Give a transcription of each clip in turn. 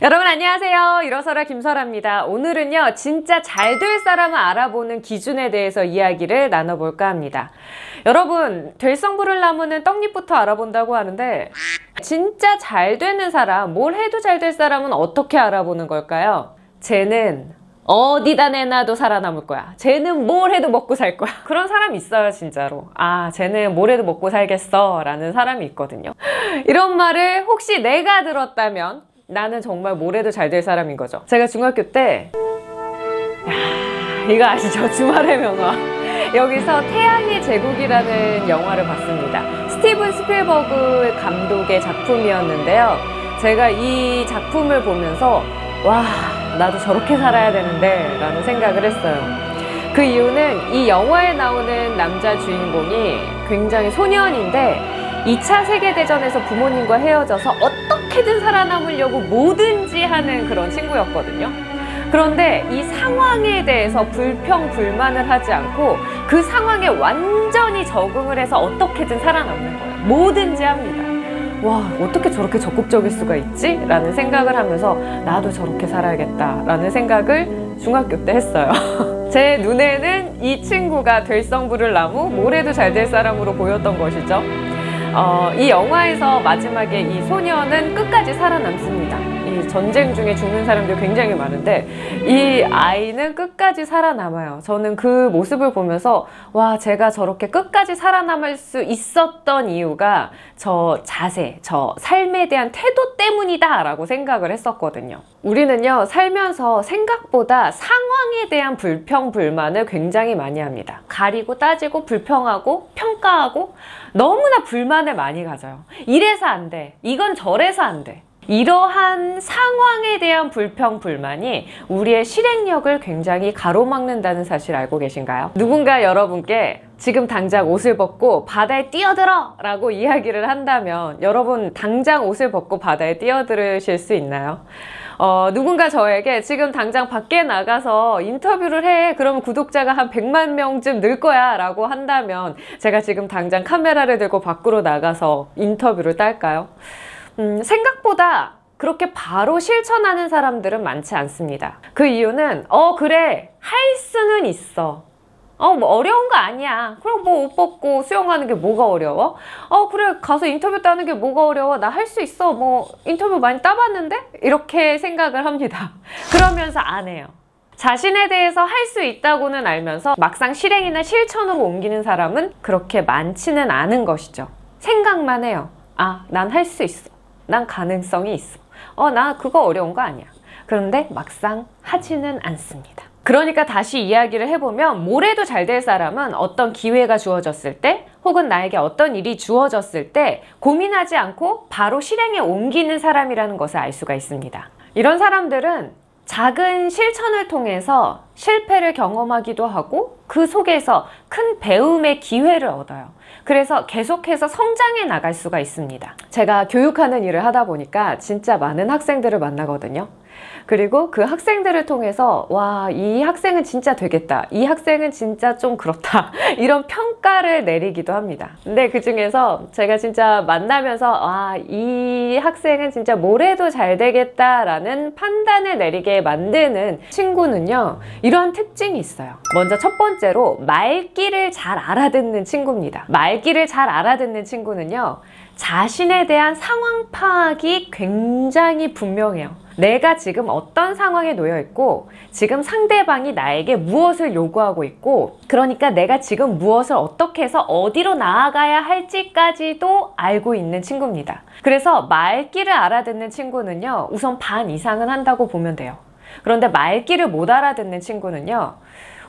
여러분 안녕하세요. 일어서라 김설아입니다. 오늘은요, 진짜 잘 될 사람을 알아보는 기준에 대해서 이야기를 나눠볼까 합니다. 여러분, 될성부를 나무는 떡잎부터 알아본다고 하는데 진짜 잘 되는 사람, 뭘 해도 잘 될 사람은 어떻게 알아보는 걸까요? 쟤는 어디다 내놔도 살아남을 거야. 쟤는 뭘 해도 먹고 살 거야. 그런 사람 있어요, 진짜로. 아, 쟤는 뭘 해도 먹고 살겠어 라는 사람이 있거든요. 이런 말을 혹시 내가 들었다면 나는 정말 뭘 해도 잘 될 사람인 거죠. 제가 중학교 때 이거 아시죠? 주말의 명화. 여기서 태양의 제국이라는 영화를 봤습니다. 스티븐 스필버그 감독의 작품이었는데요. 제가 이 작품을 보면서 와, 나도 저렇게 살아야 되는데 라는 생각을 했어요. 그 이유는 이 영화에 나오는 남자 주인공이 굉장히 소년인데 2차 세계대전에서 부모님과 헤어져서 어떻게든 살아남으려고 뭐든지 하는 그런 친구였거든요. 그런데 이 상황에 대해서 불평불만을 하지 않고 그 상황에 완전히 적응을 해서 어떻게든 살아남는 거예요. 뭐든지 합니다. 와, 어떻게 저렇게 적극적일 수가 있지? 라는 생각을 하면서 나도 저렇게 살아야겠다 라는 생각을 중학교 때 했어요. 제 눈에는 이 친구가 될성부를 나무, 뭘 해도 잘 될 사람으로 보였던 것이죠. 이 영화에서 마지막에 이 소년은 끝까지 살아남습니다. 이 전쟁 중에 죽는 사람들 굉장히 많은데 이 아이는 끝까지 살아남아요. 저는 그 모습을 보면서 와, 제가 저렇게 끝까지 살아남을 수 있었던 이유가 저 자세, 저 삶에 대한 태도 때문이다 라고 생각을 했었거든요. 우리는요, 살면서 생각보다 상황에 대한 불평불만을 굉장히 많이 합니다. 가리고 따지고 불평하고 평가하고 너무나 불만을 많이 가져요. 이래서 안 돼. 이건 저래서 안 돼. 이러한 상황에 대한 불평불만이 우리의 실행력을 굉장히 가로막는다는 사실 알고 계신가요? 누군가 여러분께 지금 당장 옷을 벗고 바다에 뛰어들어! 라고 이야기를 한다면 여러분 당장 옷을 벗고 바다에 뛰어들으실 수 있나요? 누군가 저에게 지금 당장 밖에 나가서 인터뷰를 해. 그러면 구독자가 한 100만 명쯤 늘 거야 라고 한다면 제가 지금 당장 카메라를 들고 밖으로 나가서 인터뷰를 딸까요? 생각보다 그렇게 바로 실천하는 사람들은 많지 않습니다. 그 이유는 그래, 할 수는 있어. 뭐 어려운 거 아니야. 그럼 뭐 옷 벗고 수영하는 게 뭐가 어려워? 그래, 가서 인터뷰 따는 게 뭐가 어려워? 나 할 수 있어. 뭐 인터뷰 많이 따봤는데? 이렇게 생각을 합니다. 그러면서 안 해요. 자신에 대해서 할 수 있다고는 알면서 막상 실행이나 실천으로 옮기는 사람은 그렇게 많지는 않은 것이죠. 생각만 해요. 아, 난 할 수 있어. 난 가능성이 있어. 나 그거 어려운 거 아니야. 그런데 막상 하지는 않습니다. 그러니까 다시 이야기를 해보면 뭘 해도 잘 될 사람은 어떤 기회가 주어졌을 때 혹은 나에게 어떤 일이 주어졌을 때 고민하지 않고 바로 실행에 옮기는 사람이라는 것을 알 수가 있습니다. 이런 사람들은 작은 실천을 통해서 실패를 경험하기도 하고 그 속에서 큰 배움의 기회를 얻어요. 그래서 계속해서 성장해 나갈 수가 있습니다. 제가 교육하는 일을 하다 보니까 진짜 많은 학생들을 만나거든요. 그리고 그 학생들을 통해서 와, 이 학생은 진짜 되겠다. 이 학생은 진짜 좀 그렇다. 이런 평가를 내리기도 합니다. 근데 그 중에서 제가 진짜 만나면서 와, 이 학생은 진짜 뭘 해도 잘 되겠다라는 판단을 내리게 만드는 친구는요, 이런 특징이 있어요. 먼저 첫 번째로 말귀를 잘 알아듣는 친구입니다. 말귀를 잘 알아듣는 친구는요, 자신에 대한 상황 파악이 굉장히 분명해요. 내가 지금 어떤 상황에 놓여 있고 지금 상대방이 나에게 무엇을 요구하고 있고 그러니까 내가 지금 무엇을 어떻게 해서 어디로 나아가야 할지까지도 알고 있는 친구입니다. 그래서 말귀를 알아듣는 친구는요, 우선 반 이상은 한다고 보면 돼요. 그런데 말귀를 못 알아듣는 친구는요,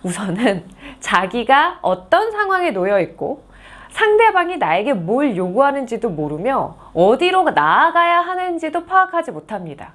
우선은 자기가 어떤 상황에 놓여 있고 상대방이 나에게 뭘 요구하는지도 모르며 어디로 나아가야 하는지도 파악하지 못합니다.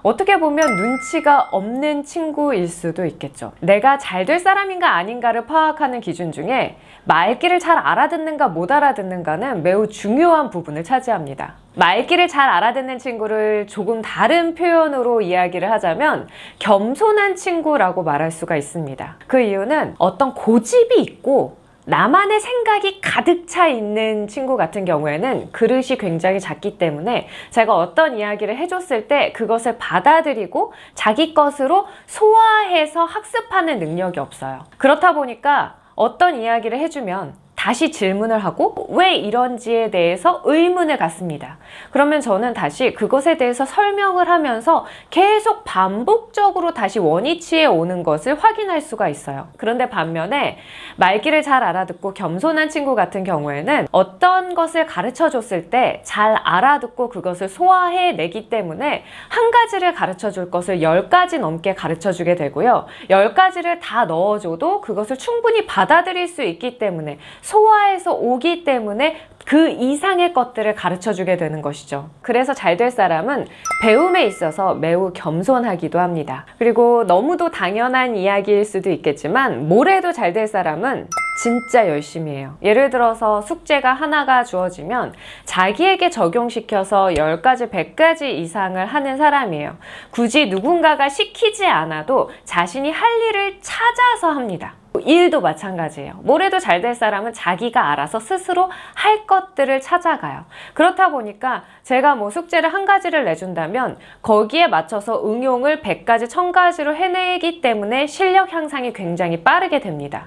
어떻게 보면 눈치가 없는 친구일 수도 있겠죠. 내가 잘 될 사람인가 아닌가를 파악하는 기준 중에 말귀를 잘 알아듣는가 못 알아듣는가는 매우 중요한 부분을 차지합니다. 말귀를 잘 알아듣는 친구를 조금 다른 표현으로 이야기를 하자면 겸손한 친구라고 말할 수가 있습니다. 그 이유는 어떤 고집이 있고 나만의 생각이 가득 차 있는 친구 같은 경우에는 그릇이 굉장히 작기 때문에 제가 어떤 이야기를 해줬을 때 그것을 받아들이고 자기 것으로 소화해서 학습하는 능력이 없어요. 그렇다 보니까 어떤 이야기를 해주면 다시 질문을 하고 왜 이런지에 대해서 의문을 갖습니다. 그러면 저는 다시 그것에 대해서 설명을 하면서 계속 반복적으로 다시 원위치에 오는 것을 확인할 수가 있어요. 그런데 반면에 말귀를 잘 알아듣고 겸손한 친구 같은 경우에는 어떤 것을 가르쳐 줬을 때 잘 알아듣고 그것을 소화해내기 때문에 한 가지를 가르쳐 줄 것을 10가지 넘게 가르쳐 주게 되고요. 10가지를 다 넣어줘도 그것을 충분히 받아들일 수 있기 때문에 소화해서 오기 때문에 그 이상의 것들을 가르쳐주게 되는 것이죠. 그래서 잘 될 사람은 배움에 있어서 매우 겸손하기도 합니다. 그리고 너무도 당연한 이야기일 수도 있겠지만 뭘 해도 잘 될 사람은 진짜 열심히 해요. 예를 들어서 숙제가 하나가 주어지면 자기에게 적용시켜서 10가지, 100가지 이상을 하는 사람이에요. 굳이 누군가가 시키지 않아도 자신이 할 일을 찾아서 합니다. 일도 마찬가지예요. 뭘 해도 잘 될 사람은 자기가 알아서 스스로 할 것들을 찾아가요. 그렇다 보니까 제가 뭐 숙제를 한 가지를 내준다면 거기에 맞춰서 응용을 100가지, 1000가지로 해내기 때문에 실력 향상이 굉장히 빠르게 됩니다.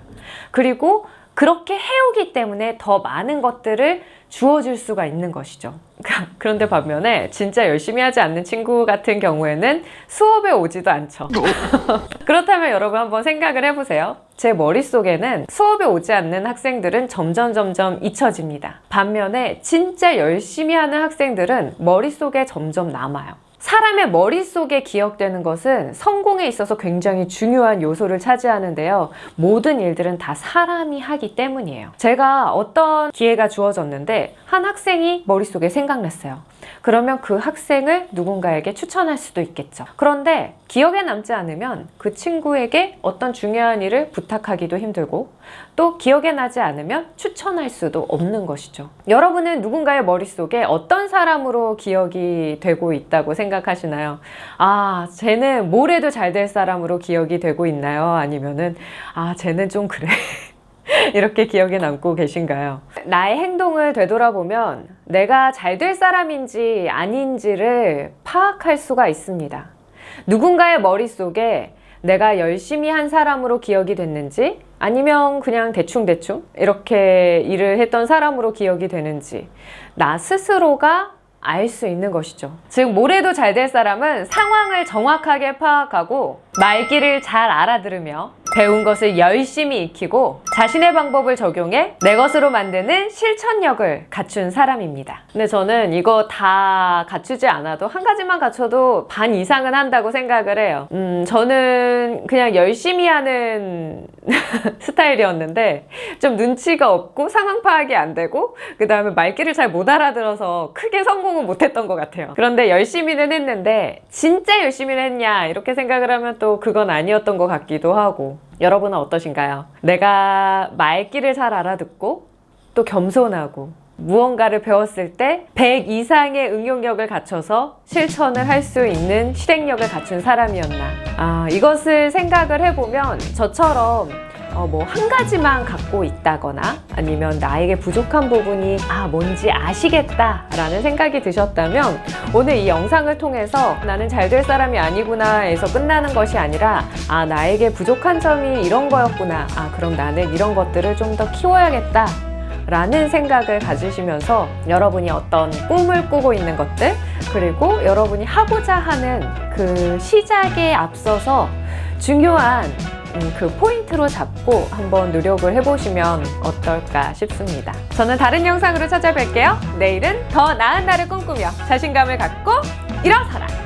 그리고 그렇게 해오기 때문에 더 많은 것들을 주어줄 수가 있는 것이죠. 그런데 반면에 진짜 열심히 하지 않는 친구 같은 경우에는 수업에 오지도 않죠. 그렇다면 여러분 한번 생각을 해보세요. 제 머릿속에는 수업에 오지 않는 학생들은 점점 잊혀집니다. 반면에 진짜 열심히 하는 학생들은 머릿속에 점점 남아요. 사람의 머릿속에 기억되는 것은 성공에 있어서 굉장히 중요한 요소를 차지하는데요. 모든 일들은 다 사람이 하기 때문이에요. 제가 어떤 기회가 주어졌는데 한 학생이 머릿속에 생각났어요. 그러면 그 학생을 누군가에게 추천할 수도 있겠죠. 그런데 기억에 남지 않으면 그 친구에게 어떤 중요한 일을 부탁하기도 힘들고 또 기억에 나지 않으면 추천할 수도 없는 것이죠. 여러분은 누군가의 머릿속에 어떤 사람으로 기억이 되고 있다고 생각하시나요? 아, 쟤는 뭘 해도 잘 될 사람으로 기억이 되고 있나요? 아니면은 아, 쟤는 좀 그래. 이렇게 기억에 남고 계신가요? 나의 행동을 되돌아보면 내가 잘 될 사람인지 아닌지를 파악할 수가 있습니다. 누군가의 머릿속에 내가 열심히 한 사람으로 기억이 됐는지 아니면 그냥 대충 이렇게 일을 했던 사람으로 기억이 되는지 나 스스로가 알 수 있는 것이죠. 즉, 뭘 해도 잘 될 사람은 상황을 정확하게 파악하고 말귀를 잘 알아들으며 배운 것을 열심히 익히고 자신의 방법을 적용해 내 것으로 만드는 실천력을 갖춘 사람입니다. 근데 저는 이거 다 갖추지 않아도 한 가지만 갖춰도 반 이상은 한다고 생각을 해요. 저는 그냥 열심히 하는 스타일이었는데 좀 눈치가 없고 상황 파악이 안 되고 그 다음에 말귀를 잘 못 알아들어서 크게 성공은 못했던 것 같아요. 그런데 열심히는 했는데 진짜 열심히는 했냐 이렇게 생각을 하면 또 그건 아니었던 것 같기도 하고. 여러분은 어떠신가요? 내가 말귀를 잘 알아듣고 또 겸손하고 무언가를 배웠을 때 100 이상의 응용력을 갖춰서 실천을 할 수 있는 실행력을 갖춘 사람이었나. 이것을 생각을 해보면 저처럼 한 가지만 갖고 있다거나 아니면 나에게 부족한 부분이 뭔지 아시겠다라는 생각이 드셨다면 오늘 이 영상을 통해서 나는 잘 될 사람이 아니구나에서 끝나는 것이 아니라 나에게 부족한 점이 이런 거였구나. 그럼 나는 이런 것들을 좀 더 키워야겠다 라는 생각을 가지시면서 여러분이 어떤 꿈을 꾸고 있는 것들 그리고 여러분이 하고자 하는 그 시작에 앞서서 중요한 그 포인트로 잡고 한번 노력을 해보시면 어떨까 싶습니다. 저는 다른 영상으로 찾아뵐게요. 내일은 더 나은 나를 꿈꾸며 자신감을 갖고 일어서라!